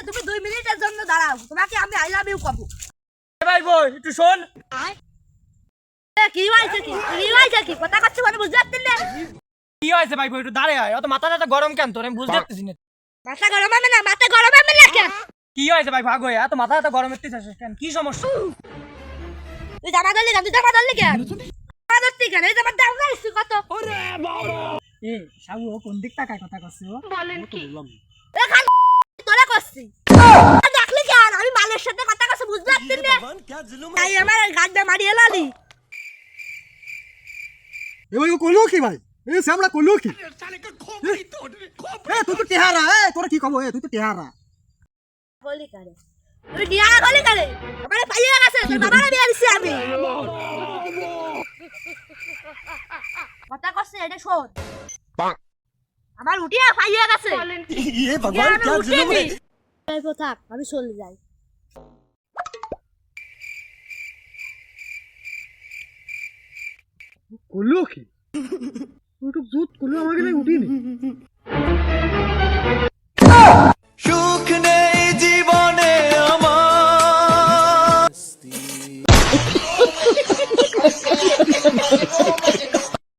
তুমি 2 মিনিটের জন্য দাঁড়াও, তোমাকে আমি আই লাভ ইউ কব। ভাই বই একটু শোন। কি হইছে কি কথা কচ্ছ মানে বুঝতে পারছিস না? কি হয়েছে ভাই বই একটু দাঁড়ায় আয়, অত মাথাটা গরম কেন তোর আমি বুঝতে পারতেছি না। মাথা গরম হবে না, মাথা গরম হবে না কেন? কি হয়েছে ভাই ভাগ হয়ে এত মাথাটা গরম হচ্ছে কেন, কি সমস্যা? তুই জামা ধরলি কেন? জামা ধরলি কেন? এই জামার দাম জানিস কত? এ সাবু ও কোন দিক তাকায় কথা কচ্ছে ও? বলেন কি? এখান তোরা করছি। দেখলি কেন? আমি মালের সাথে কথা কচ্ছি বুঝতে পারছিস না? তাই আমার গাড়টা মারিয়ে লালি। এ ভাই ও কইলো কি ভাই? এ শ্যামলা কইলো কি? এ তুই তো টেহারা, তোরা কি কব? তুই তো টেহারা। বলি করে তুই নিয়া গলি করে আমারে পাইয়া গেছে, তোর বাবারে বিয়ে দিছি আমি। কথা কচ্ছে এটা শোন। আমার উঠিয়া পাইয়া গেছে। ये भगवान क्या जुल्म है। এই থাক, আমি চলে যাই। কইলো কি? তুই তো জুত কইলো আমাকে নাই উঠিনি।